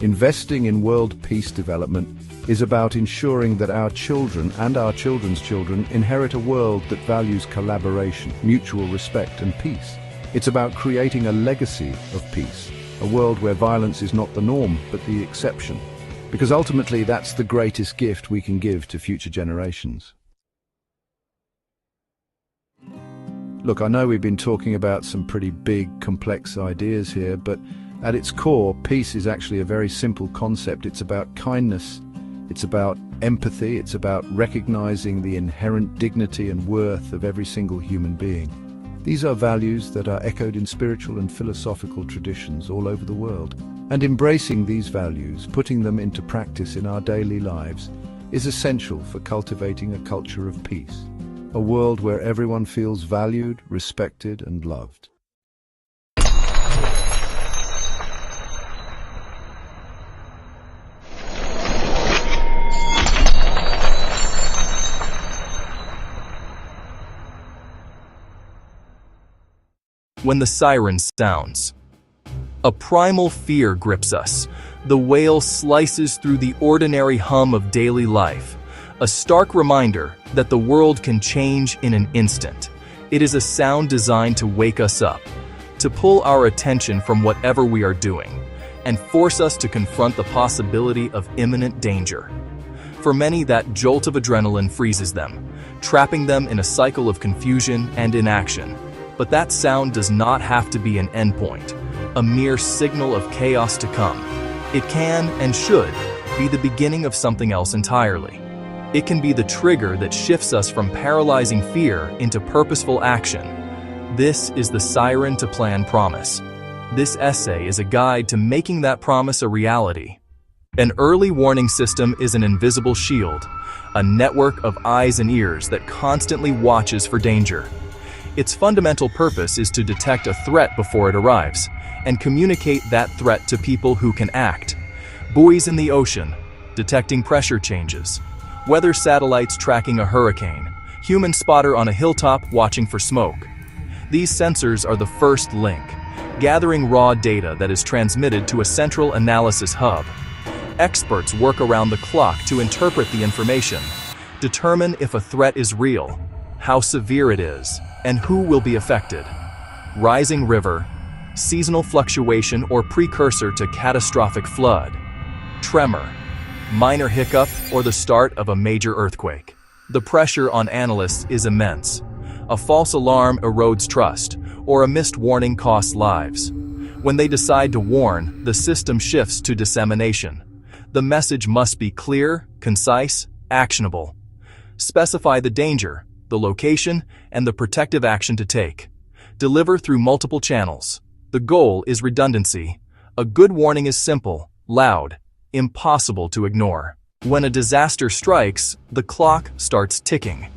Investing in world peace development is about ensuring that our children and our children's children inherit a world that values collaboration, mutual respect, and peace. It's about creating a legacy of peace, a world where violence is not the norm, but the exception. Because ultimately, that's the greatest gift we can give to future generations. Look, I know we've been talking about some pretty big, complex ideas here, but at its core, peace is actually a very simple concept. It's about kindness, it's about empathy, it's about recognizing the inherent dignity and worth of every single human being. These are values that are echoed in spiritual and philosophical traditions all over the world. And embracing these values, putting them into practice in our daily lives, is essential for cultivating a culture of peace. A world where everyone feels valued, respected, and loved. When the siren sounds, a primal fear grips us. The wail slices through the ordinary hum of daily life. A stark reminder that the world can change in an instant. It is a sound designed to wake us up, to pull our attention from whatever we are doing, and force us to confront the possibility of imminent danger. For many, that jolt of adrenaline freezes them, trapping them in a cycle of confusion and inaction. But that sound does not have to be an endpoint, a mere signal of chaos to come. It can, and should, be the beginning of something else entirely. It can be the trigger that shifts us from paralyzing fear into purposeful action. This is the Siren to Plan Promise. This essay is a guide to making that promise a reality. An early warning system is an invisible shield, a network of eyes and ears that constantly watches for danger. Its fundamental purpose is to detect a threat before it arrives, and communicate that threat to people who can act. Buoys in the ocean, detecting pressure changes. Weather satellites tracking a hurricane. Human spotter on a hilltop watching for smoke. These sensors are the first link, gathering raw data that is transmitted to a central analysis hub. Experts work around the clock to interpret the information, determine if a threat is real, how severe it is, and who will be affected. Rising river, seasonal fluctuation or precursor to catastrophic flood. Tremor, minor hiccup or the start of a major earthquake. The pressure on analysts is immense. A false alarm erodes trust, or a missed warning costs lives. When they decide to warn, the system shifts to dissemination. The message must be clear, concise, actionable. Specify the danger, the location, and the protective action to take. Deliver through multiple channels. The goal is redundancy. A good warning is simple, loud, impossible to ignore. When a disaster strikes, the clock starts ticking.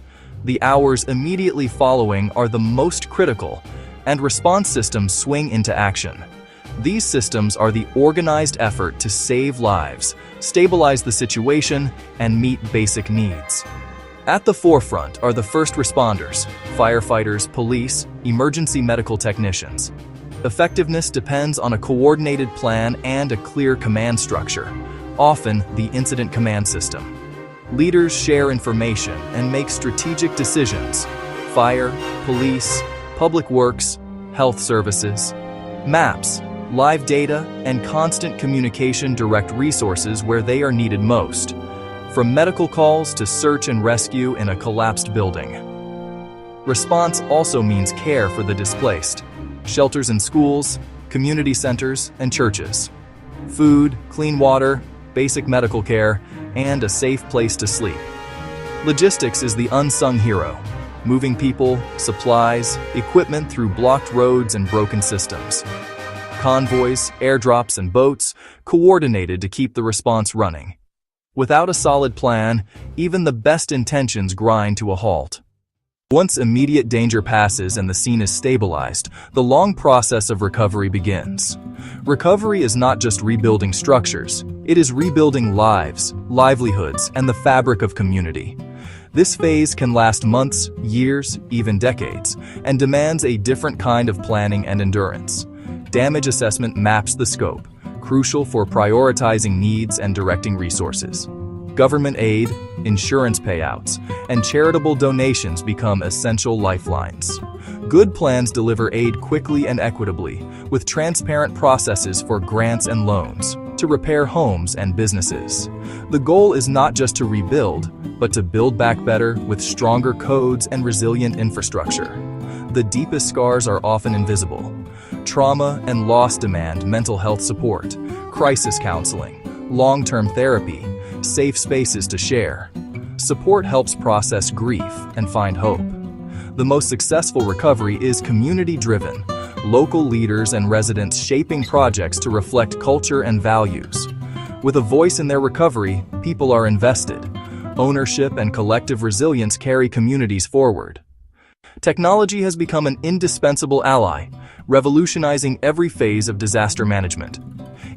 The hours immediately following are the most critical, and response systems swing into action. These systems are the organized effort to save lives, stabilize the situation, and meet basic needs. At the forefront are the first responders, firefighters, police, emergency medical technicians. Effectiveness depends on a coordinated plan and a clear command structure, often the incident command system. Leaders share information and make strategic decisions. Fire, police, public works, health services. Maps, live data, and constant communication direct resources where they are needed most. From medical calls to search and rescue in a collapsed building. Response also means care for the displaced. Shelters in schools, community centers, and churches. Food, clean water, basic medical care, and a safe place to sleep. Logistics is the unsung hero, moving people, supplies, equipment through blocked roads and broken systems. Convoys, airdrops, and boats coordinated to keep the response running. Without a solid plan, even the best intentions grind to a halt. Once immediate danger passes and the scene is stabilized, the long process of recovery begins. Recovery is not just rebuilding structures, it is rebuilding lives, livelihoods, and the fabric of community. This phase can last months, years, even decades, and demands a different kind of planning and endurance. Damage assessment maps the scope, crucial for prioritizing needs and directing resources. Government aid, insurance payouts, and charitable donations become essential lifelines. Good plans deliver aid quickly and equitably, with transparent processes for grants and loans to repair homes and businesses. The goal is not just to rebuild, but to build back better with stronger codes and resilient infrastructure. The deepest scars are often invisible. Trauma and loss demand mental health support, crisis counseling, long-term therapy, safe spaces to share. Support helps process grief and find hope. The most successful recovery is community-driven, local leaders and residents shaping projects to reflect culture and values. With a voice in their recovery, people are invested. Ownership and collective resilience carry communities forward. Technology has become an indispensable ally, revolutionizing every phase of disaster management.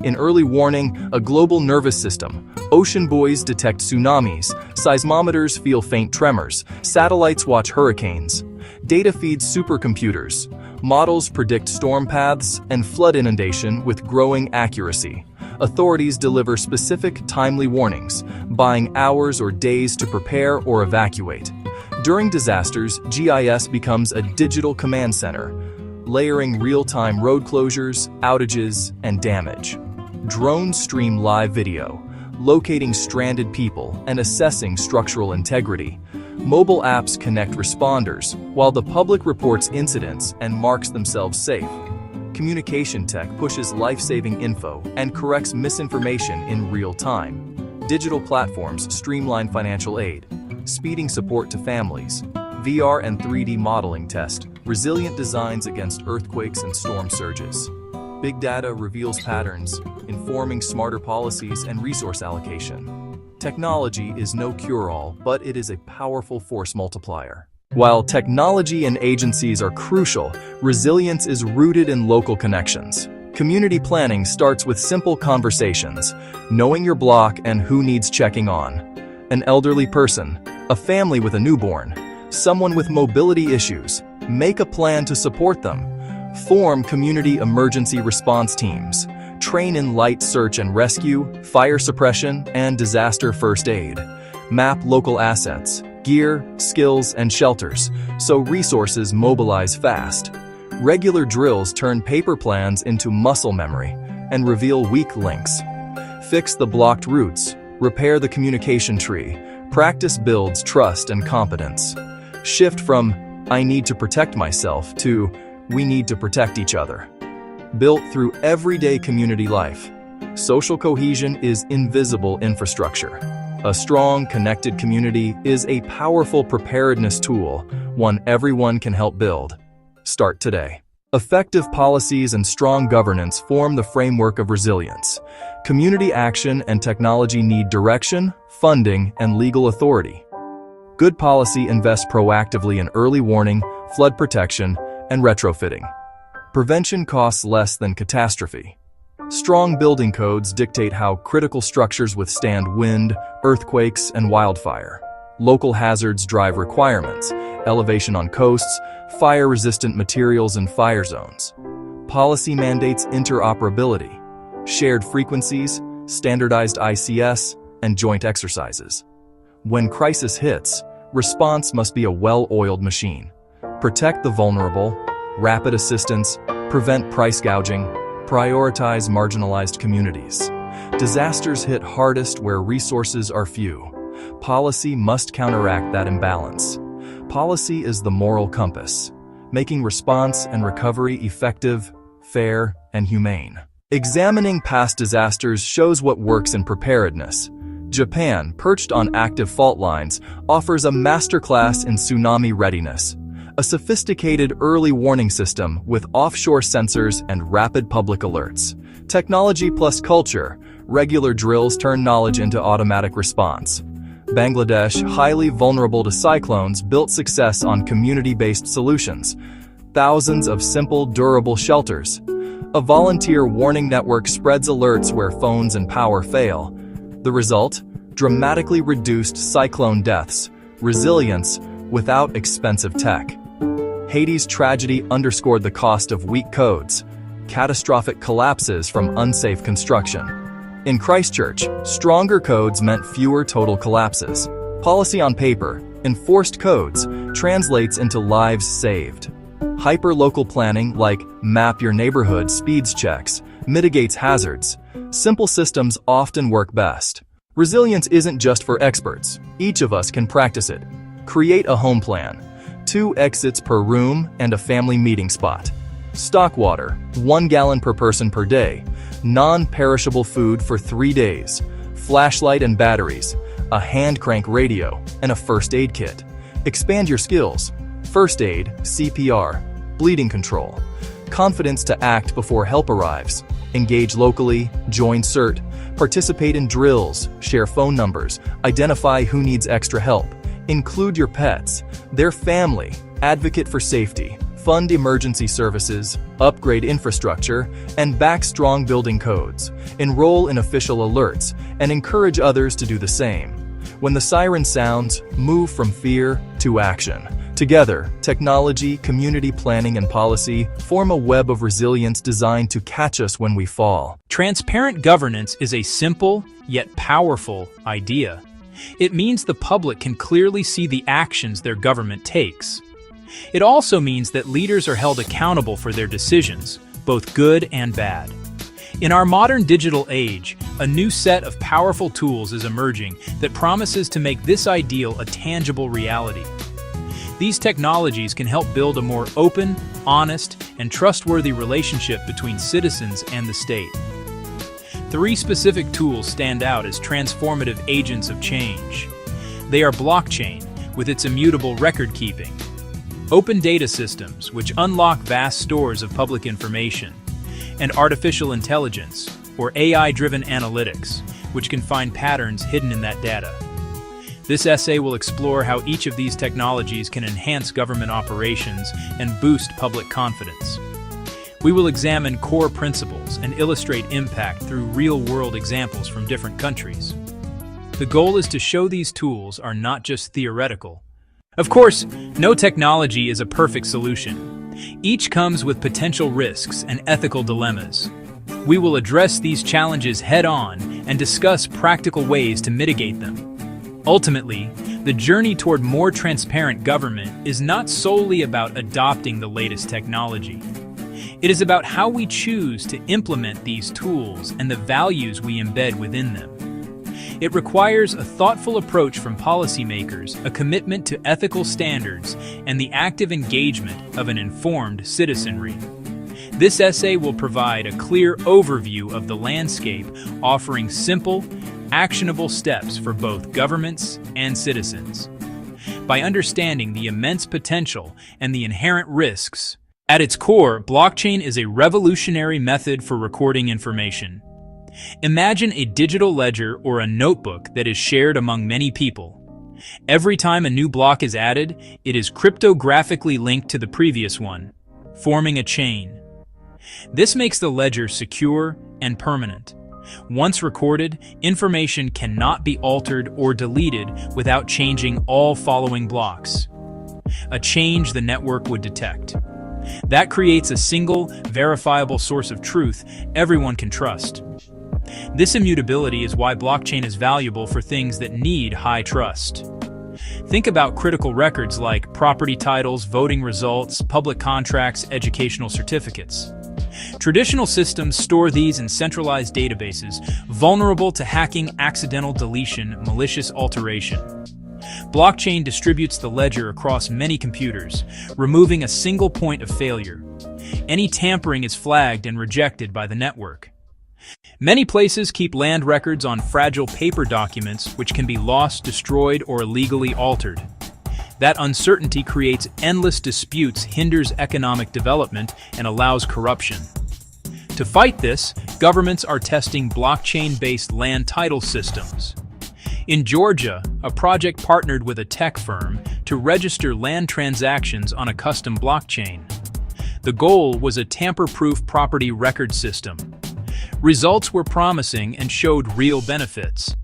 In early warning, a global nervous system, ocean buoys detect tsunamis, seismometers feel faint tremors, satellites watch hurricanes, data feeds supercomputers, models predict storm paths and flood inundation with growing accuracy. Authorities deliver specific, timely warnings, buying hours or days to prepare or evacuate. During disasters, GIS becomes a digital command center, layering real-time road closures, outages, and damage. Drones stream live video, locating stranded people and assessing structural integrity. Mobile apps connect responders, while the public reports incidents and marks themselves safe. Communication tech pushes life-saving info and corrects misinformation in real time. Digital platforms streamline financial aid, speeding support to families. VR and 3D modeling test resilient designs against earthquakes and storm surges. Big data reveals patterns, informing smarter policies and resource allocation. Technology is no cure-all, but it is a powerful force multiplier. While technology and agencies are crucial, resilience is rooted in local connections. Community planning starts with simple conversations, knowing your block and who needs checking on. An elderly person, a family with a newborn, someone with mobility issues. Make a plan to support them. Form community emergency response teams. Train in light search and rescue, fire suppression, and disaster first aid. Map local assets, gear, skills, and shelters, so resources mobilize fast. Regular drills turn paper plans into muscle memory and reveal weak links. Fix the blocked routes, repair the communication tree. Practice builds trust and competence. Shift from, I need to protect myself, to, we need to protect each other. Built through everyday community life. Social cohesion is invisible infrastructure. A strong, connected community is a powerful preparedness tool, one everyone can help build. Start today. Effective policies and strong governance form the framework of resilience. Community action and technology need direction, funding, and legal authority. Good policy invests proactively in early warning, flood protection, and retrofitting. Prevention costs less than catastrophe. Strong building codes dictate how critical structures withstand wind, earthquakes, and wildfire. Local hazards drive requirements, elevation on coasts, fire-resistant materials in fire zones. Policy mandates interoperability, shared frequencies, standardized ICS, and joint exercises. When crisis hits, response must be a well-oiled machine. Protect the vulnerable, rapid assistance, prevent price gouging, prioritize marginalized communities. Disasters hit hardest where resources are few. Policy must counteract that imbalance. Policy is the moral compass, making response and recovery effective, fair, and humane. Examining past disasters shows what works in preparedness. Japan, perched on active fault lines, offers a masterclass in tsunami readiness, a sophisticated early warning system with offshore sensors and rapid public alerts. Technology plus culture, regular drills turn knowledge into automatic response. Bangladesh, highly vulnerable to cyclones, built success on community-based solutions. Thousands of simple, durable shelters. A volunteer warning network spreads alerts where phones and power fail. The result? Dramatically reduced cyclone deaths, resilience without expensive tech. Haiti's tragedy underscored the cost of weak codes. catastrophic collapses from unsafe construction. In Christchurch, stronger codes meant fewer total collapses. Policy on paper, enforced codes, translates into lives saved. Hyper-local planning like map your neighborhood speeds checks mitigates hazards. Simple systems often work best. Resilience isn't just for experts. Each of us can practice it. Create a home plan. 2 exits per room and a family meeting spot. Stock water, 1 gallon per person per day. Non-perishable food for 3 days. Flashlight and batteries. A hand crank radio, and a first aid kit. Expand your skills. First aid, CPR, bleeding control. Confidence to act before help arrives. Engage locally, join CERT, participate in drills, share phone numbers, identify who needs extra help. Include your pets, their family, advocate for safety, fund emergency services, upgrade infrastructure, and back strong building codes. Enroll in official alerts, and encourage others to do the same. When the siren sounds, move from fear to action. Together, technology, community planning, and policy form a web of resilience designed to catch us when we fall. Transparent governance is a simple, yet powerful idea. It means the public can clearly see the actions their government takes. It also means that leaders are held accountable for their decisions, both good and bad. In our modern digital age, a new set of powerful tools is emerging that promises to make this ideal a tangible reality. These technologies can help build a more open, honest, and trustworthy relationship between citizens and the state. 3 specific tools stand out as transformative agents of change. They are blockchain, with its immutable record-keeping, open data systems, which unlock vast stores of public information, and artificial intelligence, or AI-driven analytics, which can find patterns hidden in that data. This essay will explore how each of these technologies can enhance government operations and boost public confidence. We will examine core principles and illustrate impact through real-world examples from different countries. The goal is to show these tools are not just theoretical. Of course, no technology is a perfect solution. Each comes with potential risks and ethical dilemmas. We will address these challenges head-on and discuss practical ways to mitigate them. Ultimately, the journey toward more transparent government is not solely about adopting the latest technology. It is about how we choose to implement these tools and the values we embed within them. It requires a thoughtful approach from policymakers, a commitment to ethical standards, and the active engagement of an informed citizenry. This essay will provide a clear overview of the landscape, offering simple, actionable steps for both governments and citizens. By understanding the immense potential and the inherent risks, at its core, blockchain is a revolutionary method for recording information. Imagine a digital ledger or a notebook that is shared among many people. Every time a new block is added, it is cryptographically linked to the previous one, forming a chain. This makes the ledger secure and permanent. Once recorded, information cannot be altered or deleted without changing all following blocks, a change the network would detect. That creates a single, verifiable source of truth everyone can trust. This immutability is why blockchain is valuable for things that need high trust. Think about critical records like property titles, voting results, public contracts, educational certificates. Traditional systems store these in centralized databases, vulnerable to hacking, accidental deletion, malicious alteration. Blockchain distributes the ledger across many computers, removing a single point of failure. Any tampering is flagged and rejected by the network. Many places keep land records on fragile paper documents which can be lost, destroyed, or illegally altered. That uncertainty creates endless disputes, hinders economic development, and allows corruption. To fight this, governments are testing blockchain-based land title systems. In Georgia, a project partnered with a tech firm to register land transactions on a custom blockchain. The goal was a tamper-proof property record system. Results were promising and showed real benefits.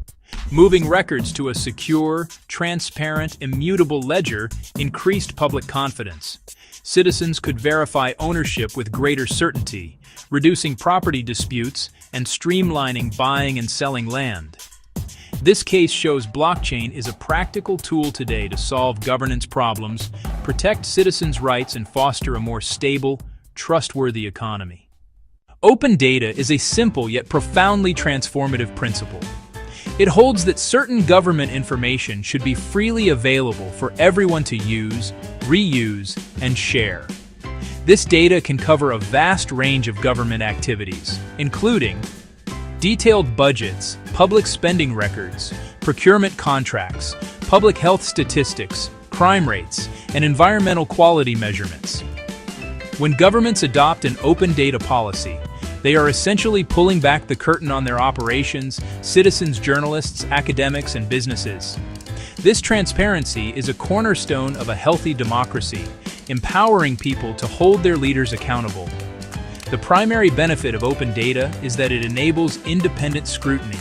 Moving records to a secure, transparent, immutable ledger increased public confidence. Citizens could verify ownership with greater certainty, reducing property disputes and streamlining buying and selling land. This case shows blockchain is a practical tool today to solve governance problems, protect citizens' rights, and foster a more stable, trustworthy economy. Open data is a simple yet profoundly transformative principle. It holds that certain government information should be freely available for everyone to use, reuse, and share. This data can cover a vast range of government activities, including detailed budgets, public spending records, procurement contracts, public health statistics, crime rates, and environmental quality measurements. When governments adopt an open data policy, they are essentially pulling back the curtain on their operations, citizens, journalists, academics, and businesses. This transparency is a cornerstone of a healthy democracy, empowering people to hold their leaders accountable. The primary benefit of open data is that it enables independent scrutiny.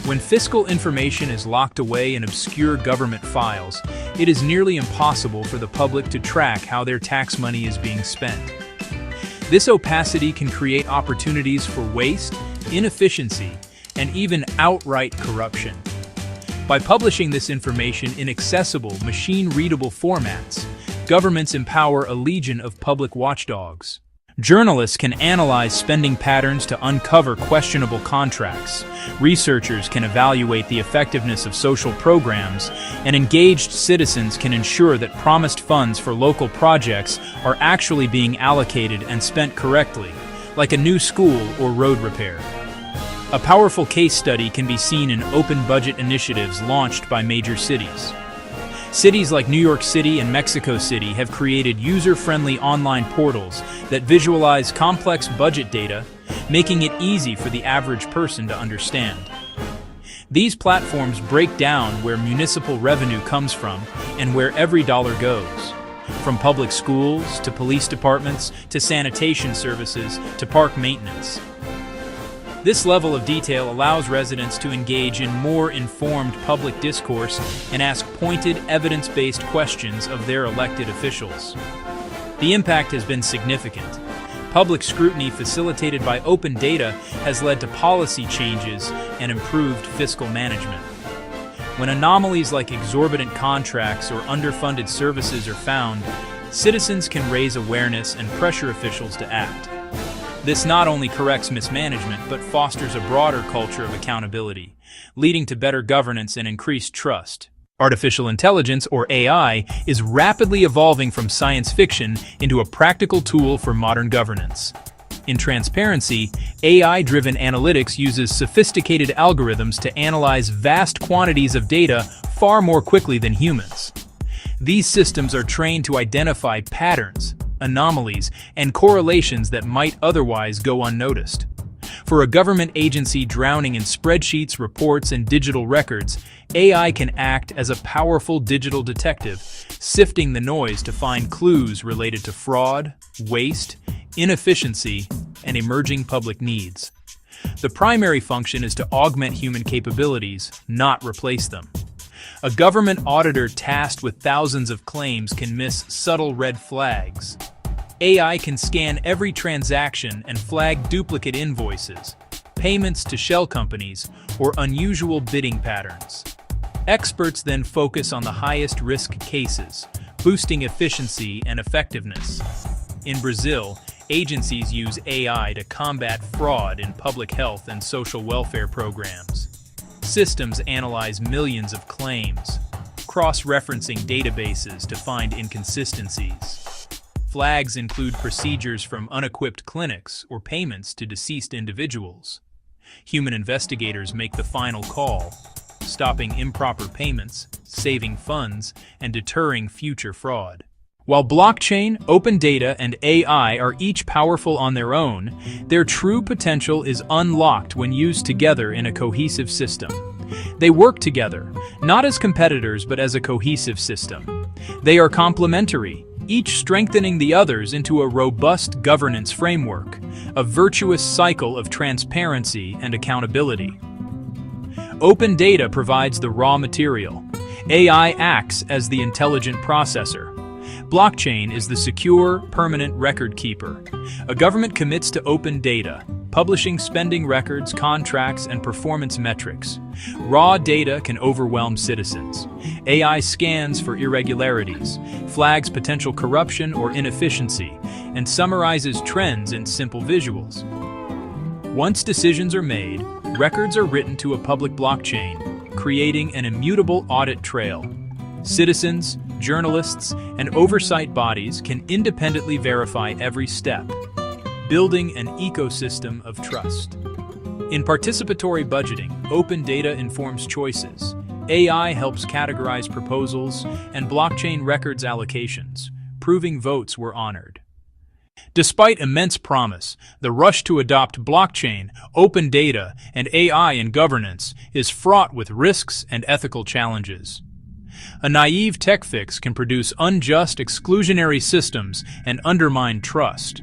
When fiscal information is locked away in obscure government files, it is nearly impossible for the public to track how their tax money is being spent. This opacity can create opportunities for waste, inefficiency, and even outright corruption. By publishing this information in accessible, machine-readable formats, governments empower a legion of public watchdogs. Journalists can analyze spending patterns to uncover questionable contracts. Researchers can evaluate the effectiveness of social programs, and engaged citizens can ensure that promised funds for local projects are actually being allocated and spent correctly, like a new school or road repair. A powerful case study can be seen in open budget initiatives launched by major cities. Cities like New York City and Mexico City have created user-friendly online portals that visualize complex budget data, making it easy for the average person to understand. These platforms break down where municipal revenue comes from and where every dollar goes, from public schools to police departments to sanitation services to park maintenance. This level of detail allows residents to engage in more informed public discourse and ask pointed, evidence-based questions of their elected officials. The impact has been significant. Public scrutiny facilitated by open data has led to policy changes and improved fiscal management. When anomalies like exorbitant contracts or underfunded services are found, citizens can raise awareness and pressure officials to act. This not only corrects mismanagement, but fosters a broader culture of accountability, leading to better governance and increased trust. Artificial intelligence, or AI, is rapidly evolving from science fiction into a practical tool for modern governance. In transparency, AI-driven analytics uses sophisticated algorithms to analyze vast quantities of data far more quickly than humans. These systems are trained to identify patterns, anomalies, and correlations that might otherwise go unnoticed. For a government agency drowning in spreadsheets, reports, and digital records, AI can act as a powerful digital detective, sifting the noise to find clues related to fraud, waste, inefficiency, and emerging public needs. The primary function is to augment human capabilities, not replace them. A government auditor tasked with thousands of claims can miss subtle red flags. AI can scan every transaction and flag duplicate invoices, payments to shell companies, or unusual bidding patterns. Experts then focus on the highest risk cases, boosting efficiency and effectiveness. In Brazil, agencies use AI to combat fraud in public health and social welfare programs. Systems analyze millions of claims, cross-referencing databases to find inconsistencies. Flags include procedures from unequipped clinics or payments to deceased individuals. Human investigators make the final call, stopping improper payments, saving funds, and deterring future fraud. While blockchain, open data, and AI are each powerful on their own, their true potential is unlocked when used together in a cohesive system. They work together, not as competitors but as a cohesive system. They are complementary, each strengthening the others into a robust governance framework, a virtuous cycle of transparency and accountability. Open data provides the raw material. AI acts as the intelligent processor. Blockchain is the secure, permanent record keeper. A government commits to open data, publishing spending records, contracts, and performance metrics. Raw data can overwhelm citizens. AI scans for irregularities, flags potential corruption or inefficiency, and summarizes trends in simple visuals. Once decisions are made, records are written to a public blockchain, creating an immutable audit trail. Citizens, journalists, and oversight bodies can independently verify every step, building an ecosystem of trust. In participatory budgeting, open data informs choices. AI helps categorize proposals, and blockchain records allocations, proving votes were honored. Despite immense promise, the rush to adopt blockchain, open data, and AI in governance is fraught with risks and ethical challenges. A naive tech fix can produce unjust, exclusionary systems and undermine trust.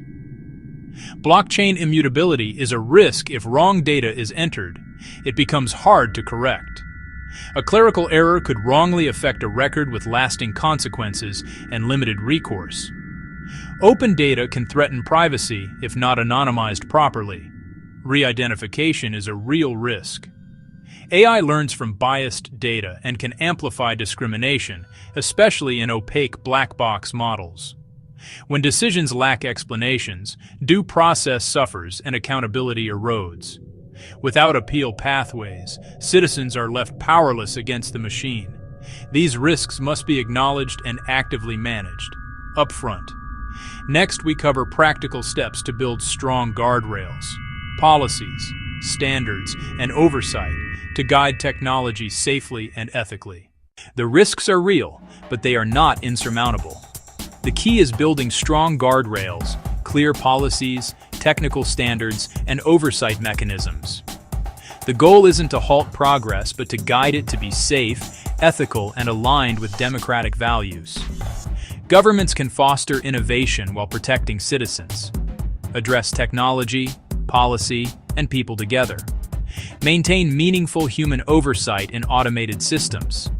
Blockchain immutability is a risk if wrong data is entered. It becomes hard to correct. A clerical error could wrongly affect a record with lasting consequences and limited recourse. Open data can threaten privacy if not anonymized properly. Re-identification is a real risk. AI learns from biased data and can amplify discrimination, especially in opaque black box models. When decisions lack explanations, due process suffers and accountability erodes. Without appeal pathways, citizens are left powerless against the machine. These risks must be acknowledged and actively managed, upfront. Next, we cover practical steps to build strong guardrails, policies, standards, and oversight to guide technology safely and ethically. The risks are real, but they are not insurmountable. The key is building strong guardrails, clear policies, technical standards, and oversight mechanisms. The goal isn't to halt progress, but to guide it to be safe, ethical, and aligned with democratic values. Governments can foster innovation while protecting citizens, address technology, policy, and people together. Maintain meaningful human oversight in automated systems.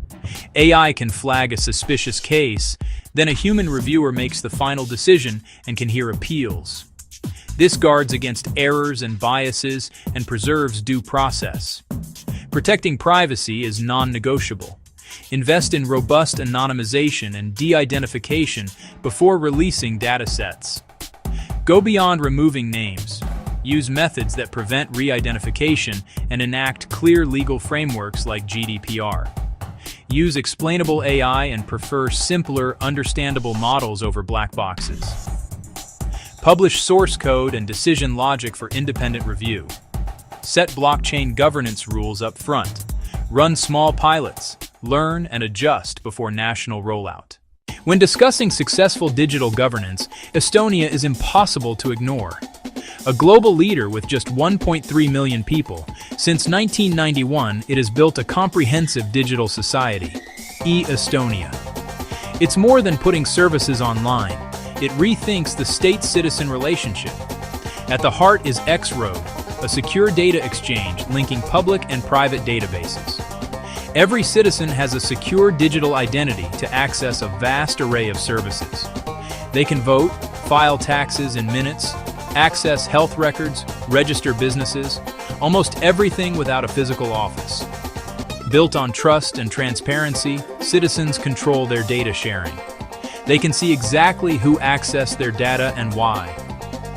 AI can flag a suspicious case, then a human reviewer makes the final decision and can hear appeals. This guards against errors and biases and preserves due process. Protecting privacy is non-negotiable. Invest in robust anonymization and de-identification before releasing datasets. Go beyond removing names. Use methods that prevent re-identification and enact clear legal frameworks like GDPR. Use explainable AI and prefer simpler, understandable models over black boxes. Publish source code and decision logic for independent review. Set blockchain governance rules up front. Run small pilots. Learn and adjust before national rollout. When discussing successful digital governance, Estonia is impossible to ignore. A global leader with just 1.3 million people, since 1991 it has built a comprehensive digital society, e-Estonia. It's more than putting services online. It rethinks the state-citizen relationship. At the heart is X-Road, a secure data exchange linking public and private databases. Every citizen has a secure digital identity to access a vast array of services. They can vote, file taxes in minutes, access health records, register businesses, almost everything without a physical office. Built on trust and transparency, citizens control their data sharing. They can see exactly who accessed their data and why.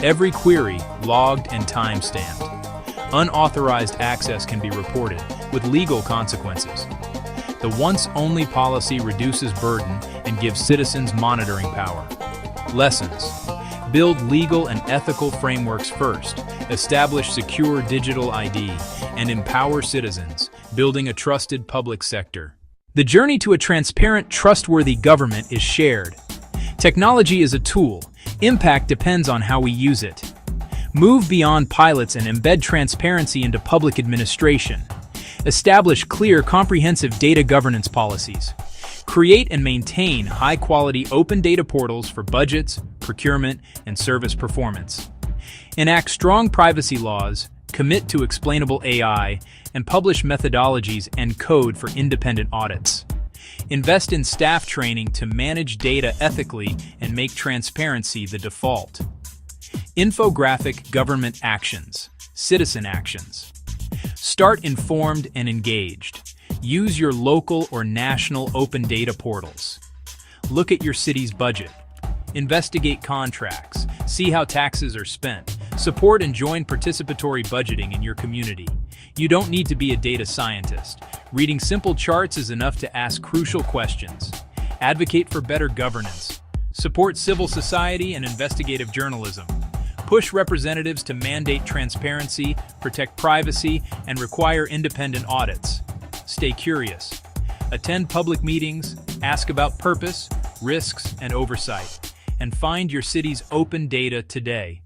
Every query logged and time-stamped. Unauthorized access can be reported, with legal consequences. The once-only policy reduces burden and gives citizens monitoring power. Lessons. Build legal and ethical frameworks first, establish secure digital ID, and empower citizens, building a trusted public sector. The journey to a transparent, trustworthy government is shared. Technology is a tool. Impact depends on how we use it. Move beyond pilots and embed transparency into public administration. Establish clear, comprehensive data governance policies. Create and maintain high-quality open data portals for budgets, procurement, and service performance. Enact strong privacy laws, commit to explainable AI, and publish methodologies and code for independent audits. Invest in staff training to manage data ethically and make transparency the default. Infographic government actions, citizen actions. Start informed and engaged. Use your local or national open data portals. Look at your city's budget. Investigate contracts. See how taxes are spent. Support and join participatory budgeting in your community. You don't need to be a data scientist. Reading simple charts is enough to ask crucial questions. Advocate for better governance. Support civil society and investigative journalism. Push representatives to mandate transparency, protect privacy, and require independent audits. Stay curious. Attend public meetings, ask about purpose, risks, and oversight, and find your city's open data today.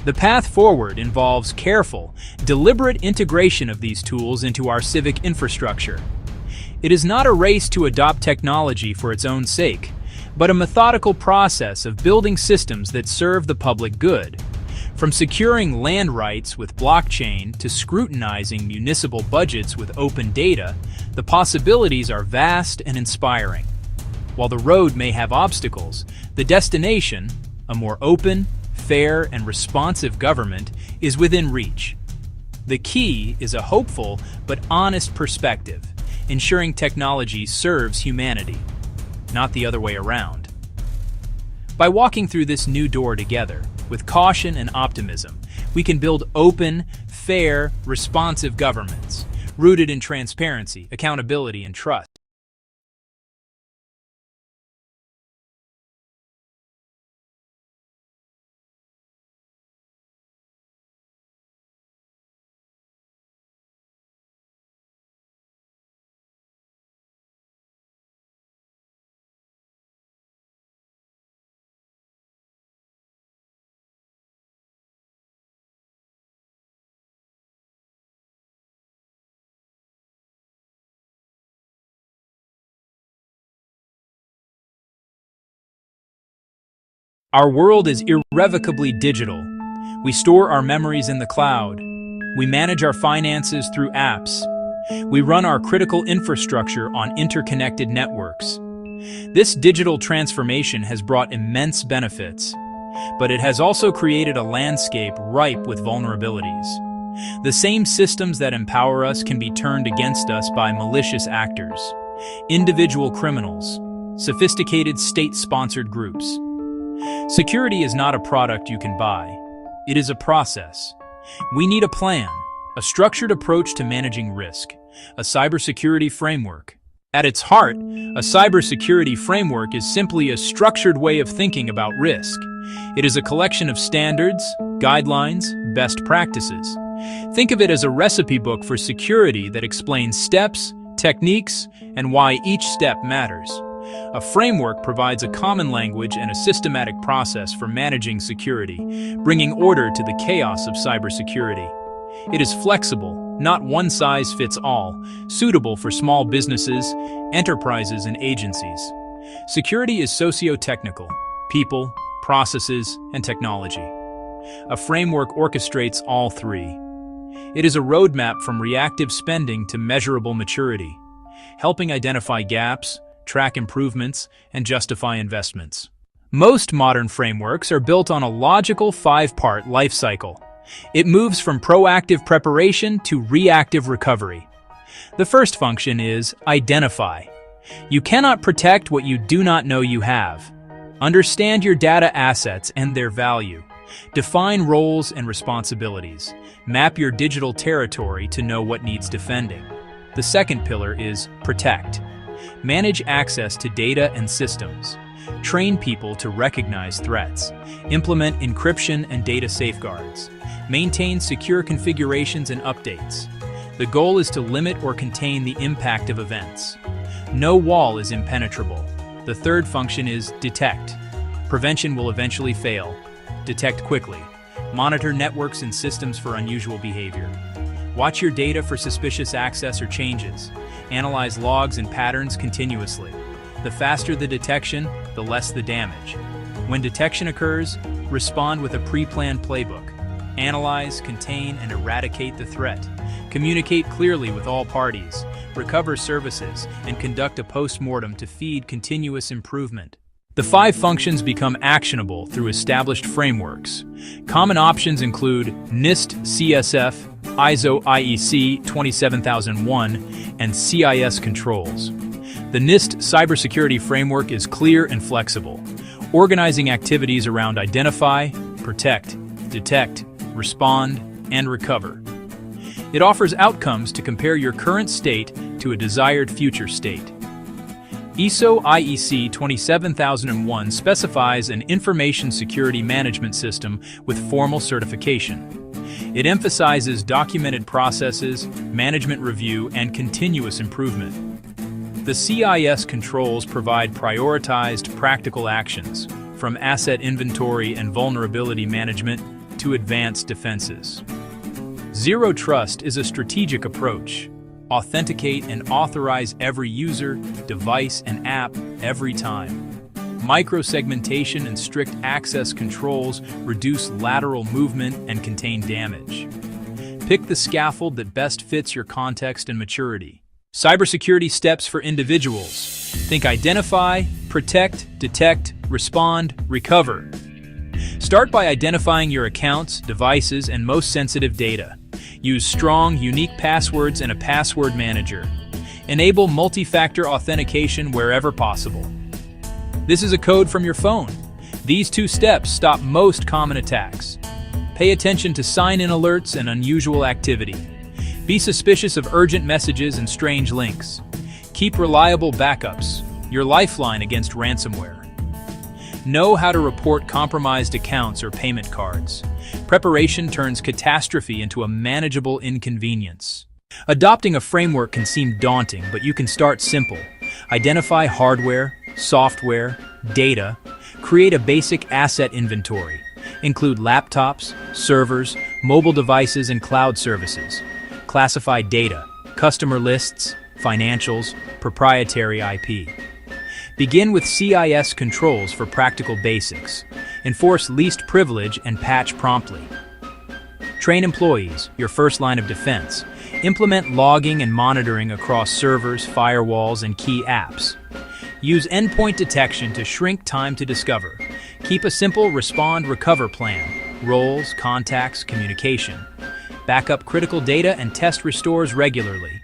The path forward involves careful, deliberate integration of these tools into our civic infrastructure. It is not a race to adopt technology for its own sake, but a methodical process of building systems that serve the public good. From securing land rights with blockchain to scrutinizing municipal budgets with open data, the possibilities are vast and inspiring. While the road may have obstacles, the destination, a more open, fair, and responsive government, is within reach. The key is a hopeful but honest perspective, ensuring technology serves humanity, not the other way around. By walking through this new door together, with caution and optimism, we can build open, fair, responsive governments, rooted in transparency, accountability, and trust. Our world is irrevocably digital. We store our memories in the cloud. We manage our finances through apps. We run our critical infrastructure on interconnected networks. This digital transformation has brought immense benefits, but it has also created a landscape ripe with vulnerabilities. The same systems that empower us can be turned against us by malicious actors, individual criminals, sophisticated state-sponsored groups. Security is not a product you can buy. It is a process. We need a plan, a structured approach to managing risk, a cybersecurity framework. At its heart, a cybersecurity framework is simply a structured way of thinking about risk. It is a collection of standards, guidelines, best practices. Think of it as a recipe book for security that explains steps, techniques, and why each step matters. A framework provides a common language and a systematic process for managing security, bringing order to the chaos of cybersecurity. It is flexible, not one-size-fits-all, suitable for small businesses, enterprises, and agencies. Security is socio-technical: people, processes, and technology. A framework orchestrates all three. It is a roadmap from reactive spending to measurable maturity, helping identify gaps, track improvements, and justify investments. Most modern frameworks are built on a logical 5-part life cycle. It moves from proactive preparation to reactive recovery. The first function is identify. You cannot protect what you do not know you have. Understand your data assets and their value. Define roles and responsibilities. Map your digital territory to know what needs defending. The second pillar is protect. Manage access to data and systems. Train people to recognize threats. Implement encryption and data safeguards. Maintain secure configurations and updates. The goal is to limit or contain the impact of events. No wall is impenetrable. The third function is detect. Prevention will eventually fail. Detect quickly. Monitor networks and systems for unusual behavior. Watch your data for suspicious access or changes. Analyze logs and patterns continuously. The faster the detection, the less the damage. When detection occurs, respond with a pre-planned playbook. Analyze, contain, and eradicate the threat. Communicate clearly with all parties. recover services, and conduct a post-mortem to feed continuous improvement. The 5 functions become actionable through established frameworks. Common options include NIST CSF, ISO IEC 27001, and CIS controls. The NIST cybersecurity framework is clear and flexible, organizing activities around identify, protect, detect, respond, and recover. It offers outcomes to compare your current state to a desired future state. ISO IEC 27001 specifies an information security management system with formal certification. It emphasizes documented processes, management review, and continuous improvement. The CIS controls provide prioritized, practical actions, from asset inventory and vulnerability management to advanced defenses. Zero Trust is a strategic approach. Authenticate and authorize every user, device, and app every time. Microsegmentation and strict access controls reduce lateral movement and contain damage. Pick the scaffold that best fits your context and maturity. Cybersecurity steps for individuals. Think identify, protect, detect, respond, recover. Start by identifying your accounts, devices, and most sensitive data. Use strong, unique passwords and a password manager. Enable multi-factor authentication wherever possible. This is a code from your phone. These 2 steps stop most common attacks. Pay attention to sign-in alerts and unusual activity. Be suspicious of urgent messages and strange links. Keep reliable backups, your lifeline against ransomware. Know how to report compromised accounts or payment cards. Preparation turns catastrophe into a manageable inconvenience. Adopting a framework can seem daunting, but you can start simple. Identify hardware, software, data. Create a basic asset inventory. Include laptops, servers, mobile devices, and cloud services. Classify data, customer lists, financials, proprietary IP. Begin with CIS controls for practical basics. Enforce least privilege and patch promptly. Train employees, your first line of defense. Implement logging and monitoring across servers, firewalls, and key apps. Use endpoint detection to shrink time to discover. Keep a simple respond-recover plan. Roles, contacts, communication. Backup critical data and test restores regularly.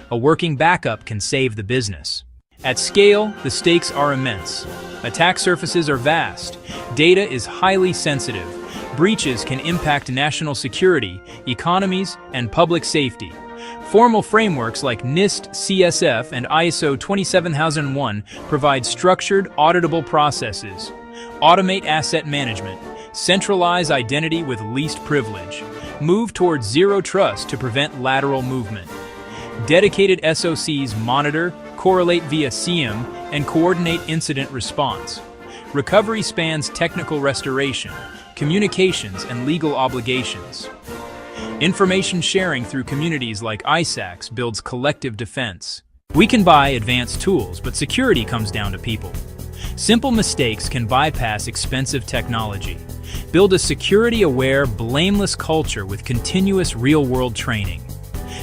A working backup can save the business. At scale, the stakes are immense. Attack surfaces are vast. Data is highly sensitive. Breaches can impact national security, economies, and public safety. Formal frameworks like NIST CSF and ISO 27001 provide structured, auditable processes. Automate asset management. Centralize identity with least privilege. Move towards zero trust to prevent lateral movement. Dedicated SOCs monitor, correlate via SIEM, and coordinate incident response. Recovery spans technical restoration, communications, and legal obligations. Information sharing through communities like ISACs builds collective defense. We can buy advanced tools, but security comes down to people. Simple mistakes can bypass expensive technology. Build a security-aware, blameless culture with continuous real-world training.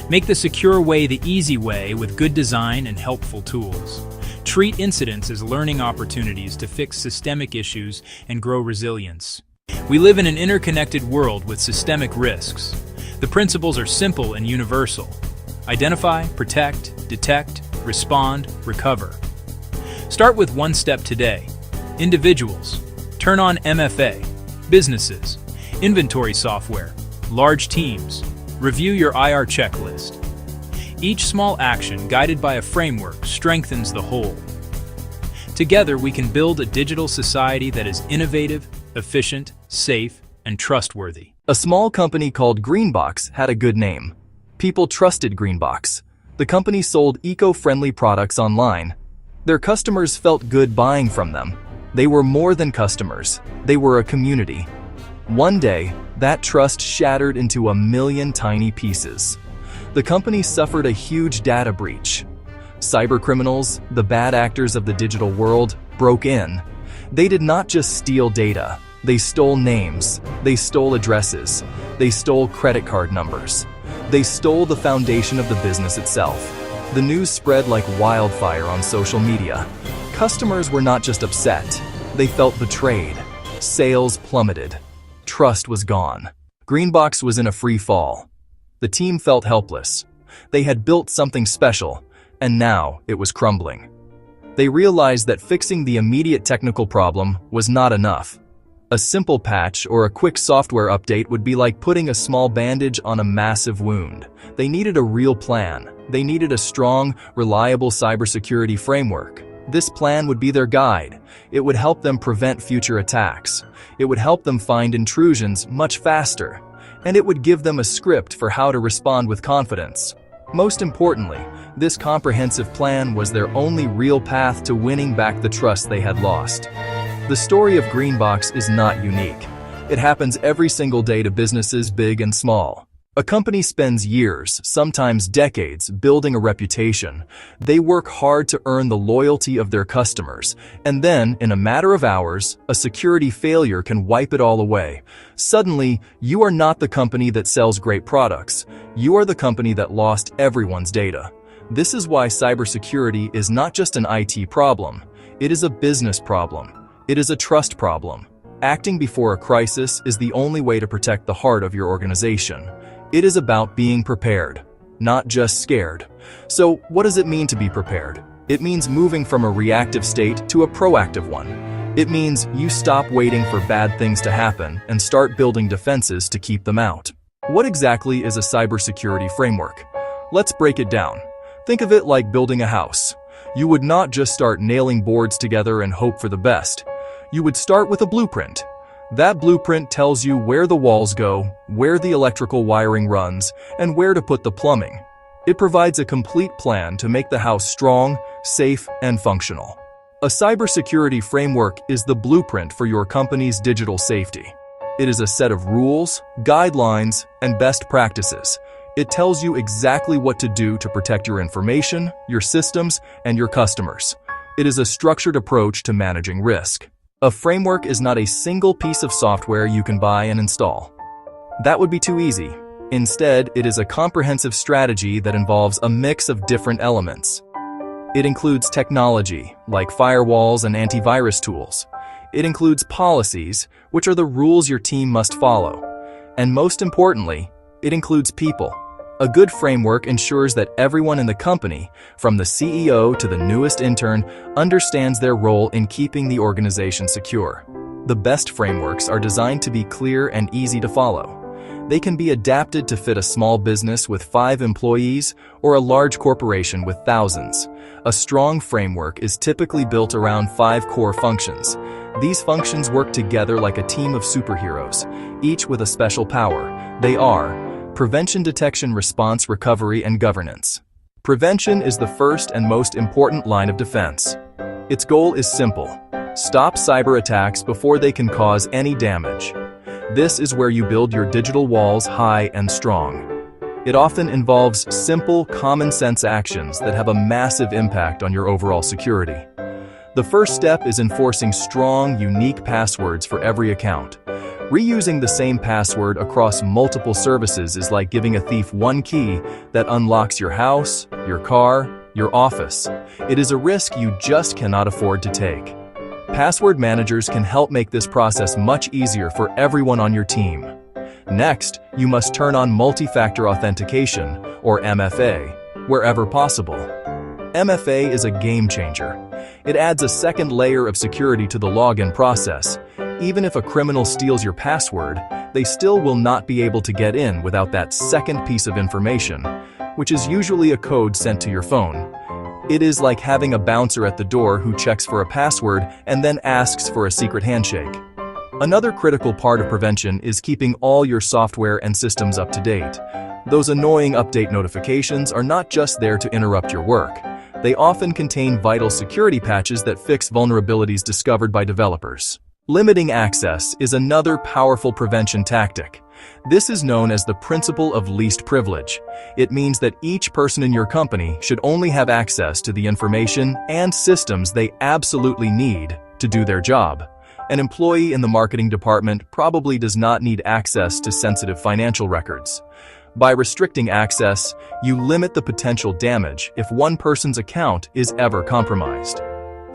Make the secure way the easy way with good design and helpful tools. Treat incidents as learning opportunities to fix systemic issues and grow resilience. We live in an interconnected world with systemic risks. The principles are simple and universal. Identify, protect, detect, respond, recover. Start with one step today. Individuals. Turn on MFA. Businesses. Inventory software. Large teams. Review your IR checklist. Each small action, guided by a framework, strengthens the whole. Together, we can build a digital society that is innovative, efficient, safe, and trustworthy. A small company called Greenbox had a good name. People trusted Greenbox. The company sold eco-friendly products online. Their customers felt good buying from them. They were more than customers. They were a community. One day, that trust shattered into a million tiny pieces. The company suffered a huge data breach. Cybercriminals, the bad actors of the digital world, broke in. They did not just steal data. They stole names. They stole addresses. They stole credit card numbers. They stole the foundation of the business itself. The news spread like wildfire on social media. Customers were not just upset, they felt betrayed. Sales plummeted. Trust was gone. Greenbox was in a free fall. The team felt helpless. They had built something special, and now it was crumbling. They realized that fixing the immediate technical problem was not enough. A simple patch or a quick software update would be like putting a small bandage on a massive wound. They needed a real plan. They needed a strong, reliable cybersecurity framework. This plan would be their guide. It would help them prevent future attacks. It would help them find intrusions much faster. And it would give them a script for how to respond with confidence. Most importantly, this comprehensive plan was their only real path to winning back the trust they had lost. The story of Greenbox is not unique. It happens every single day to businesses big and small. A company spends years, sometimes decades, building a reputation. They work hard to earn the loyalty of their customers, and then, in a matter of hours, a security failure can wipe it all away. Suddenly, you are not the company that sells great products. You are the company that lost everyone's data. This is why cybersecurity is not just an IT problem. It is a business problem. It is a trust problem. Acting before a crisis is the only way to protect the heart of your organization. It is about being prepared, not just scared. So, what does it mean to be prepared? It means moving from a reactive state to a proactive one. It means you stop waiting for bad things to happen and start building defenses to keep them out. What exactly is a cybersecurity framework? Let's break it down. Think of it like building a house. You would not just start nailing boards together and hope for the best. You would start with a blueprint. That blueprint tells you where the walls go, where the electrical wiring runs, and where to put the plumbing. It provides a complete plan to make the house strong, safe, and functional. A cybersecurity framework is the blueprint for your company's digital safety. It is a set of rules, guidelines, and best practices. It tells you exactly what to do to protect your information, your systems, and your customers. It is a structured approach to managing risk. A framework is not a single piece of software you can buy and install. That would be too easy. Instead, it is a comprehensive strategy that involves a mix of different elements. It includes technology, like firewalls and antivirus tools. It includes policies, which are the rules your team must follow. And most importantly, it includes people. A good framework ensures that everyone in the company, from the CEO to the newest intern, understands their role in keeping the organization secure. The best frameworks are designed to be clear and easy to follow. They can be adapted to fit a small business with 5 employees or a large corporation with thousands. A strong framework is typically built around 5 core functions. These functions work together like a team of superheroes, each with a special power. They are prevention, detection, response, recovery, and governance. Prevention is the first and most important line of defense. Its goal is simple: stop cyber attacks before they can cause any damage. This is where you build your digital walls high and strong. It often involves simple, common-sense actions that have a massive impact on your overall security. The first step is enforcing strong, unique passwords for every account. Reusing the same password across multiple services is like giving a thief one key that unlocks your house, your car, your office. It is a risk you just cannot afford to take. Password managers can help make this process much easier for everyone on your team. Next, you must turn on multi-factor authentication, or MFA, wherever possible. MFA is a game changer. It adds a second layer of security to the login process. Even if a criminal steals your password, they still will not be able to get in without that second piece of information, which is usually a code sent to your phone. It is like having a bouncer at the door who checks for a password and then asks for a secret handshake. Another critical part of prevention is keeping all your software and systems up to date. Those annoying update notifications are not just there to interrupt your work. They often contain vital security patches that fix vulnerabilities discovered by developers. Limiting access is another powerful prevention tactic. This is known as the principle of least privilege. It means that each person in your company should only have access to the information and systems they absolutely need to do their job. An employee in the marketing department probably does not need access to sensitive financial records. By restricting access, you limit the potential damage if one person's account is ever compromised.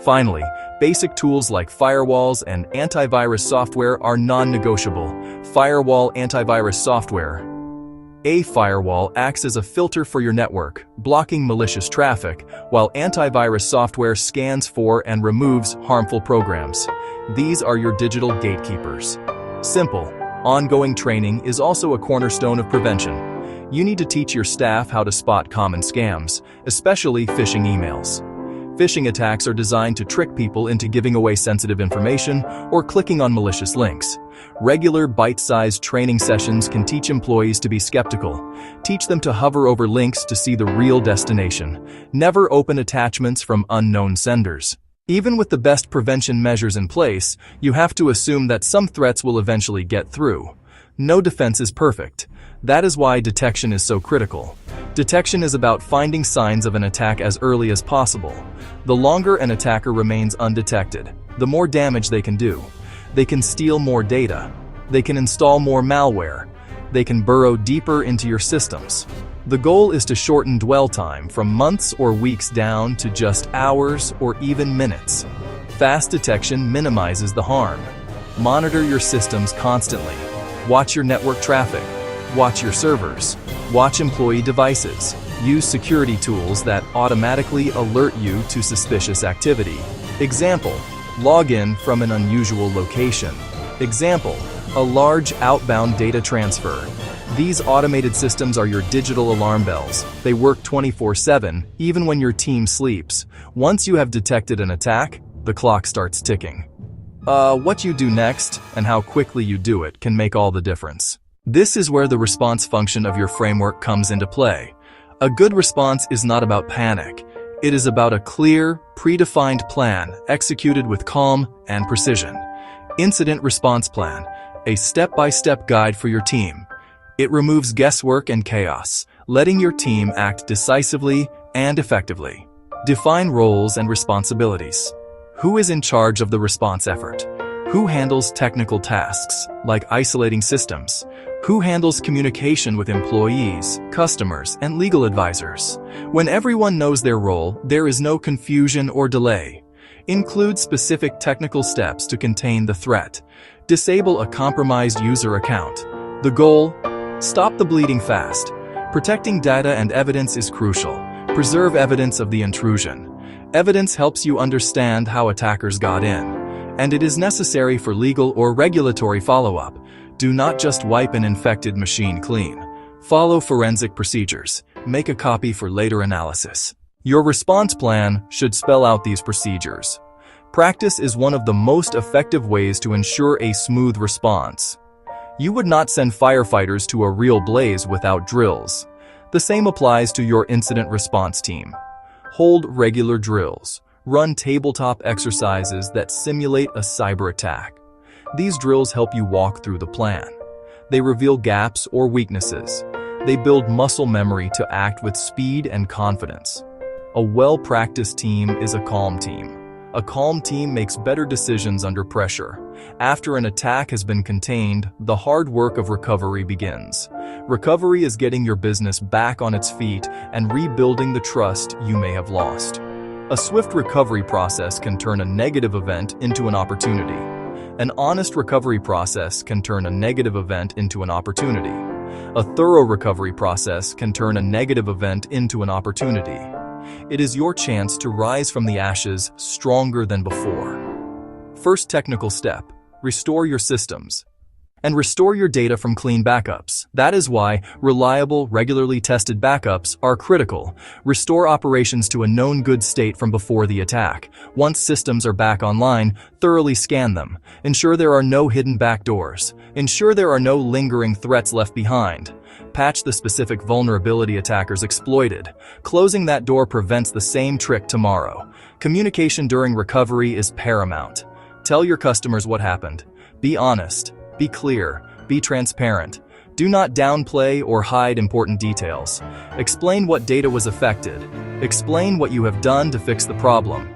Finally, basic tools like firewalls and antivirus software are non-negotiable. Firewall antivirus software. A firewall acts as a filter for your network, blocking malicious traffic, while antivirus software scans for and removes harmful programs. These are your digital gatekeepers. Simple, ongoing training is also a cornerstone of prevention. You need to teach your staff how to spot common scams, especially phishing emails. Phishing attacks are designed to trick people into giving away sensitive information or clicking on malicious links. Regular bite-sized training sessions can teach employees to be skeptical. Teach them to hover over links to see the real destination. Never open attachments from unknown senders. Even with the best prevention measures in place, you have to assume that some threats will eventually get through. No defense is perfect. That is why detection is so critical. Detection is about finding signs of an attack as early as possible. The longer an attacker remains undetected, the more damage they can do. They can steal more data. They can install more malware. They can burrow deeper into your systems. The goal is to shorten dwell time from months or weeks down to just hours or even minutes. Fast detection minimizes the harm. Monitor your systems constantly. Watch your network traffic. Watch your servers. Watch employee devices. Use security tools that automatically alert you to suspicious activity. Example, log in from an unusual location. Example, a large outbound data transfer. These automated systems are your digital alarm bells. They work 24/7, even when your team sleeps. Once you have detected an attack, the clock starts ticking. What you do next and how quickly you do it can make all the difference. This is where the response function of your framework comes into play. A good response is not about panic. It is about a clear, predefined plan executed with calm and precision. Incident Response Plan, a step-by-step guide for your team. It removes guesswork and chaos, letting your team act decisively and effectively. Define roles and responsibilities. Who is in charge of the response effort? Who handles technical tasks, like isolating systems? Who handles communication with employees, customers, and legal advisors? When everyone knows their role, there is no confusion or delay. Include specific technical steps to contain the threat. Disable a compromised user account. The goal? Stop the bleeding fast. Protecting data and evidence is crucial. Preserve evidence of the intrusion. Evidence helps you understand how attackers got in, and it is necessary for legal or regulatory follow-up. Do not just wipe an infected machine clean. Follow forensic procedures. Make a copy for later analysis. Your response plan should spell out these procedures. Practice is one of the most effective ways to ensure a smooth response. You would not send firefighters to a real blaze without drills. The same applies to your incident response team. Hold regular drills. Run tabletop exercises that simulate a cyber attack. These drills help you walk through the plan. They reveal gaps or weaknesses. They build muscle memory to act with speed and confidence. A well-practiced team is a calm team. A calm team makes better decisions under pressure. After an attack has been contained, the hard work of recovery begins. Recovery is getting your business back on its feet and rebuilding the trust you may have lost. A swift recovery process can turn a negative event into an opportunity. An honest recovery process can turn a negative event into an opportunity. A thorough recovery process can turn a negative event into an opportunity. It is your chance to rise from the ashes stronger than before. First technical step, restore your systems. And restore your data from clean backups. That is why reliable, regularly tested backups are critical. Restore operations to a known good state from before the attack. Once systems are back online, thoroughly scan them. Ensure there are no hidden backdoors. Ensure there are no lingering threats left behind. Patch the specific vulnerability attackers exploited. Closing that door prevents the same trick tomorrow. Communication during recovery is paramount. Tell your customers what happened. Be honest. Be clear. Be transparent. Do not downplay or hide important details. Explain what data was affected. Explain what you have done to fix the problem.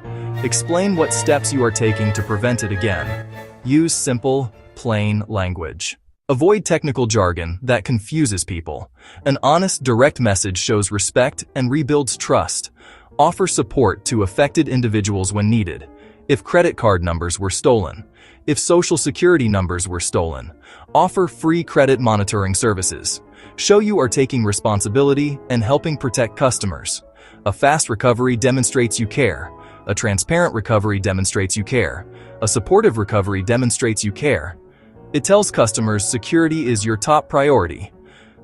Explain what steps you are taking to prevent it again. Use simple, plain language. Avoid technical jargon that confuses people. An honest, direct message shows respect and rebuilds trust. Offer support to affected individuals when needed. If credit card numbers were stolen, if social security numbers were stolen, offer free credit monitoring services. Show you are taking responsibility and helping protect customers. A fast recovery demonstrates you care. A transparent recovery demonstrates you care. A supportive recovery demonstrates you care. It tells customers security is your top priority.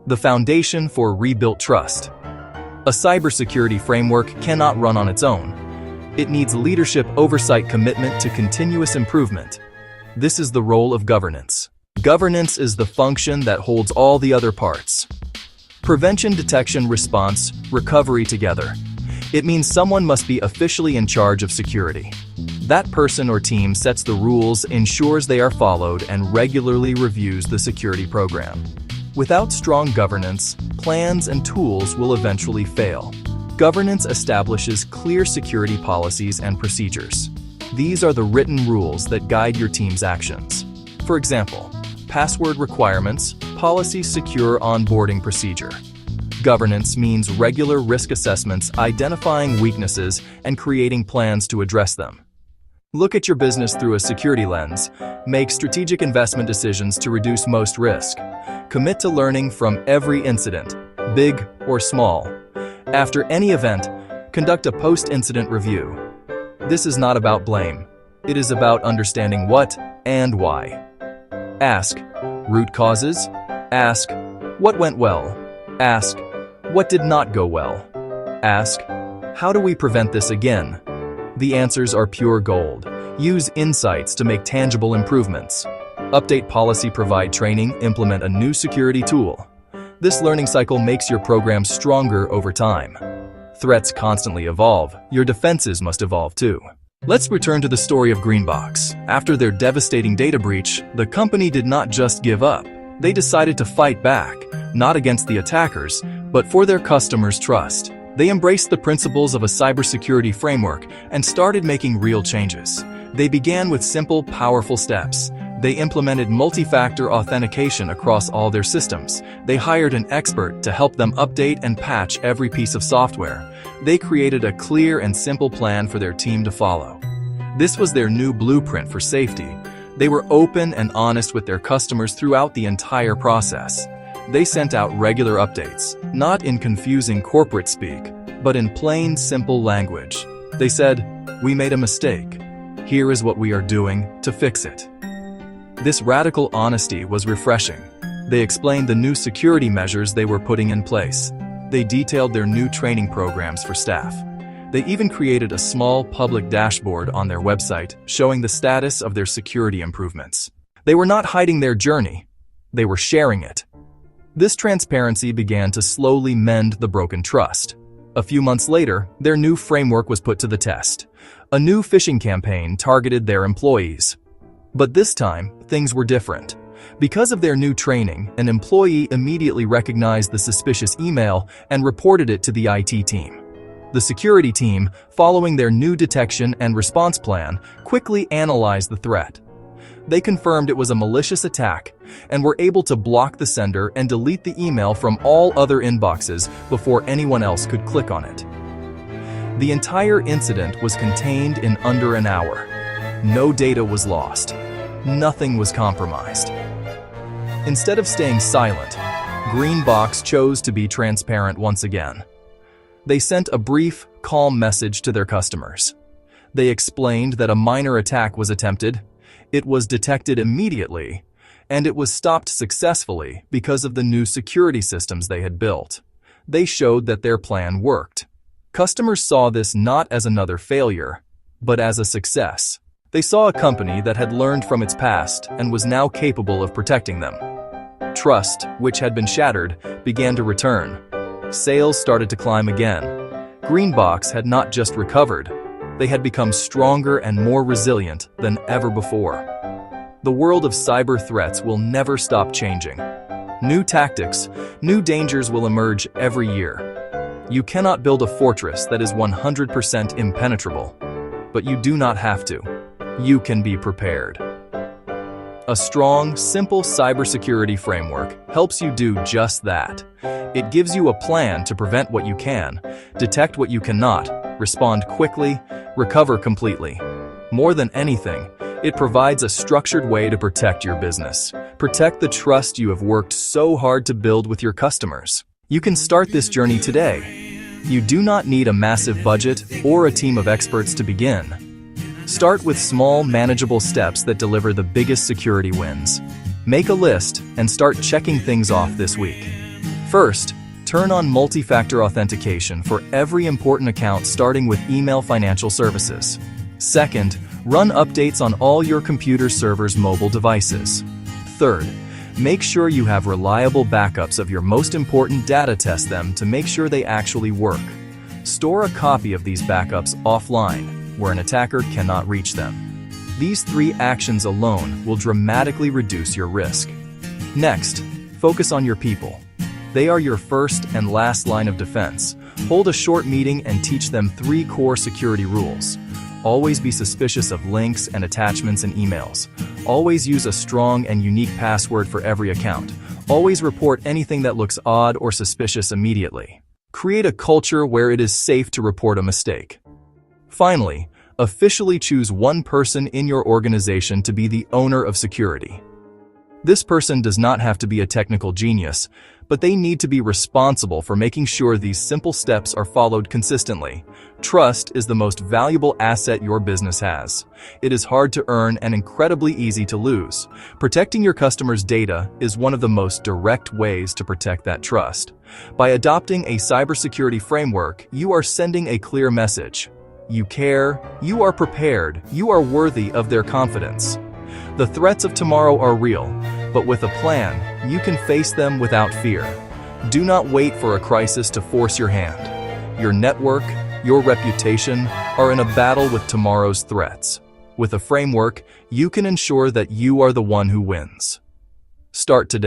The foundation for rebuilt trust. A cybersecurity framework cannot run on its own. It needs leadership oversight, commitment to continuous improvement. This is the role of governance. Governance is the function that holds all the other parts. Prevention, detection, response, recovery together. It means someone must be officially in charge of security. That person or team sets the rules, ensures they are followed, and regularly reviews the security program. Without strong governance, plans and tools will eventually fail. Governance establishes clear security policies and procedures. These are the written rules that guide your team's actions. For example, password requirements, policy, secure onboarding procedure. Governance means regular risk assessments, identifying weaknesses, and creating plans to address them. Look at your business through a security lens. Make strategic investment decisions to reduce most risk. Commit to learning from every incident, big or small. After any event, conduct a post-incident review. This is not about blame. It is about understanding what and why. Ask root causes. Ask what went well. Ask what did not go well. Ask how do we prevent this again? The answers are pure gold. Use insights to make tangible improvements. Update policy, provide training, implement a new security tool. This learning cycle makes your program stronger over time. Threats constantly evolve. Your defenses must evolve too. Let's return to the story of Greenbox. After their devastating data breach, the company did not just give up. They decided to fight back, not against the attackers, but for their customers' trust. They embraced the principles of a cybersecurity framework and started making real changes. They began with simple, powerful steps. They implemented multi-factor authentication across all their systems. They hired an expert to help them update and patch every piece of software. They created a clear and simple plan for their team to follow. This was their new blueprint for safety. They were open and honest with their customers throughout the entire process. They sent out regular updates, not in confusing corporate speak, but in plain, simple language. They said, "We made a mistake. Here is what we are doing to fix it." This radical honesty was refreshing. They explained the new security measures they were putting in place. They detailed their new training programs for staff. They even created a small public dashboard on their website showing the status of their security improvements. They were not hiding their journey. They were sharing it. This transparency began to slowly mend the broken trust. A few months later, their new framework was put to the test. A new phishing campaign targeted their employees. But this time, things were different. Because of their new training, an employee immediately recognized the suspicious email and reported it to the IT team. The security team, following their new detection and response plan, quickly analyzed the threat. They confirmed it was a malicious attack and were able to block the sender and delete the email from all other inboxes before anyone else could click on it. The entire incident was contained in under an hour. No data was lost. Nothing was compromised. Instead of staying silent, Greenbox chose to be transparent once again. They sent a brief, calm message to their customers. They explained that a minor attack was attempted, it was detected immediately, and it was stopped successfully because of the new security systems they had built. They showed that their plan worked. Customers saw this not as another failure, but as a success. They saw a company that had learned from its past and was now capable of protecting them. Trust, which had been shattered, began to return. Sales started to climb again. Greenbox had not just recovered, they had become stronger and more resilient than ever before. The world of cyber threats will never stop changing. New tactics, new dangers will emerge every year. You cannot build a fortress that is 100% impenetrable, but you do not have to. You can be prepared. A strong, simple cybersecurity framework helps you do just that. It gives you a plan to prevent what you can, detect what you cannot, respond quickly, recover completely. More than anything, it provides a structured way to protect your business. Protect the trust you have worked so hard to build with your customers. You can start this journey today. You do not need a massive budget or a team of experts to begin. Start with small, manageable steps that deliver the biggest security wins. Make a list and start checking things off this week. First, turn on multi-factor authentication for every important account starting with email financial services. Second, run updates on all your computer servers' mobile devices. Third, make sure you have reliable backups of your most important data. Test them to make sure they actually work. Store a copy of these backups offline, where an attacker cannot reach them. These 3 actions alone will dramatically reduce your risk. Next, focus on your people. They are your first and last line of defense. Hold a short meeting and teach them 3 core security rules. Always be suspicious of links and attachments in emails. Always use a strong and unique password for every account. Always report anything that looks odd or suspicious immediately. Create a culture where it is safe to report a mistake. Finally, officially choose one person in your organization to be the owner of security. This person does not have to be a technical genius, but they need to be responsible for making sure these simple steps are followed consistently. Trust is the most valuable asset your business has. It is hard to earn and incredibly easy to lose. Protecting your customers' data is one of the most direct ways to protect that trust. By adopting a cybersecurity framework, you are sending a clear message. You care, you are prepared, you are worthy of their confidence. The threats of tomorrow are real, but with a plan, you can face them without fear. Do not wait for a crisis to force your hand. Your network, your reputation are in a battle with tomorrow's threats. With a framework, you can ensure that you are the one who wins. Start today.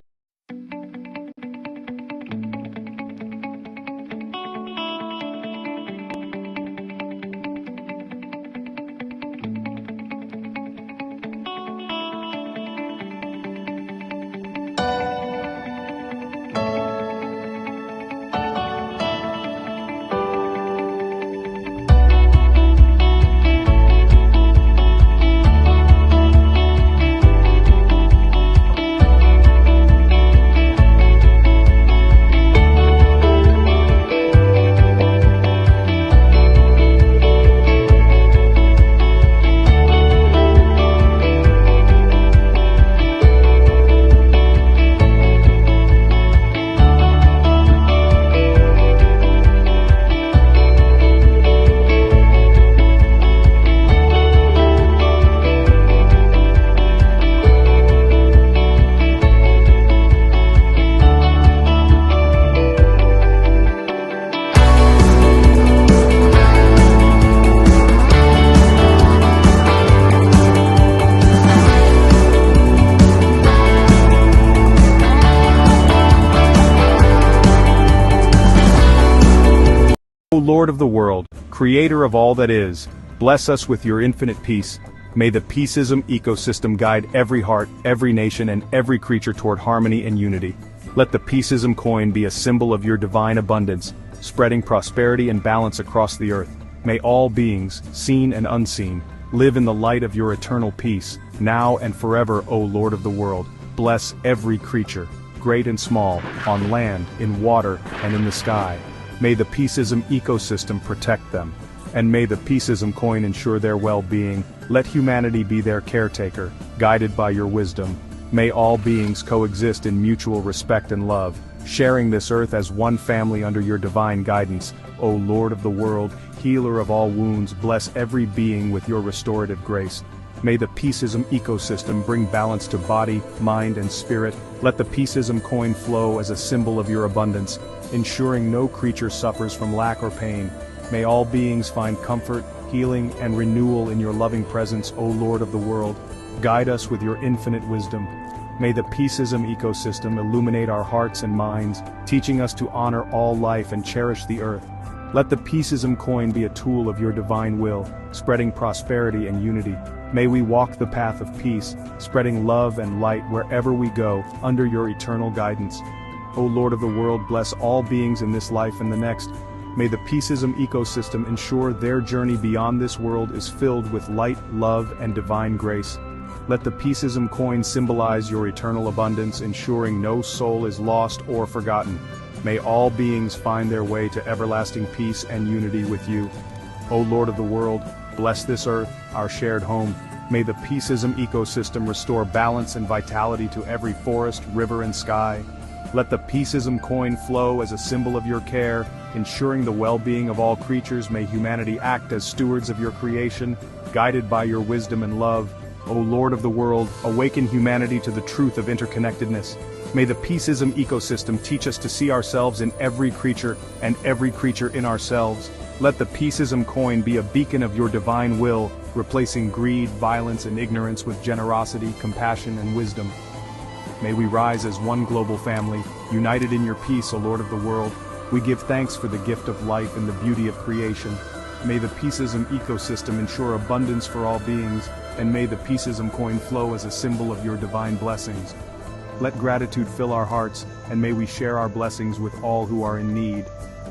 Lord of the world, creator of all that is, bless us with your infinite peace. May the PEACEISM ecosystem guide every heart, every nation, and every creature toward harmony and unity. Let the PEACEISM coin be a symbol of your divine abundance, spreading prosperity and balance across the earth. May all beings, seen and unseen, live in the light of your eternal peace, now and forever, O Lord of the world. Bless every creature, great and small, on land, in water, and in the sky. May the PEACEISM ecosystem protect them, and may the PEACEISM coin ensure their well-being. Let humanity be their caretaker, guided by your wisdom. May all beings coexist in mutual respect and love, sharing this earth as one family under your divine guidance. O Lord of the world, healer of all wounds, bless every being with your restorative grace. May the PEACEISM ecosystem bring balance to body, mind, and spirit. Let the PEACEISM coin flow as a symbol of your abundance, ensuring no creature suffers from lack or pain. May all beings find comfort, healing, and renewal in your loving presence, O Lord of the world. Guide us with your infinite wisdom. May the PEACEISM ecosystem illuminate our hearts and minds, teaching us to honor all life and cherish the earth. Let the PEACEISM coin be a tool of your divine will, spreading prosperity and unity. May we walk the path of peace, spreading love and light wherever we go, under your eternal guidance. O Lord of the world, bless all beings in this life and the next. May the PEACEISM ecosystem ensure their journey beyond this world is filled with light, love, and divine grace. Let the PEACEISM coin symbolize your eternal abundance, ensuring no soul is lost or forgotten. May all beings find their way to everlasting peace and unity with you. O Lord of the world, bless this earth, our shared home. May the PEACEISM ecosystem restore balance and vitality to every forest, river, and sky. Let the PEACEISM coin flow as a symbol of your care, ensuring the well-being of all creatures. May humanity act as stewards of your creation, guided by your wisdom and love. O Lord of the world, awaken humanity to the truth of interconnectedness. May the PEACEISM ecosystem teach us to see ourselves in every creature and every creature in ourselves. Let the PEACEISM coin be a beacon of your divine will, replacing greed, violence, and ignorance with generosity, compassion, and wisdom. May we rise as one global family, united in your peace, O Lord of the world. We give thanks for the gift of life and the beauty of creation. May the PEACEISM ecosystem ensure abundance for all beings, and may the PEACEISM coin flow as a symbol of your divine blessings. Let gratitude fill our hearts, and may we share our blessings with all who are in need.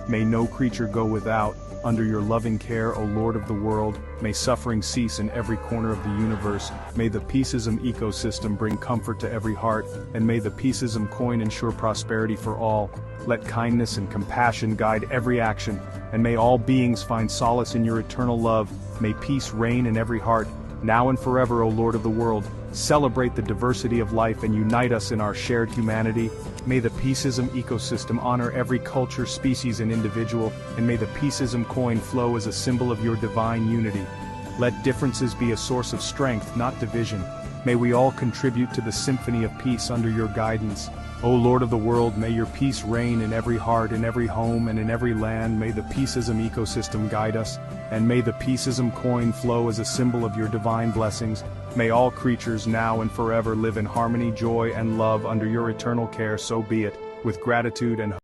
May no creature go without. Under your loving care, O Lord of the world, may suffering cease in every corner of the universe. May the PEACEISM ecosystem bring comfort to every heart, and may the PEACEISM coin ensure prosperity for all. Let kindness and compassion guide every action, and may all beings find solace in your eternal love. May peace reign in every heart, now and forever, O Lord of the world. Celebrate the diversity of life and unite us in our shared humanity. May the PEACEISM ecosystem honor every culture, species, and individual, and may the PEACEISM coin flow as a symbol of your divine unity. Let differences be a source of strength, not division. May we all contribute to the symphony of peace under your guidance. O Lord of the world, may your peace reign in every heart, in every home, and in every land. May the PEACEISM ecosystem guide us, and may the PEACEISM coin flow as a symbol of your divine blessings. May all creatures now and forever live in harmony, joy, and love under your eternal care. So be it. With gratitude and hope,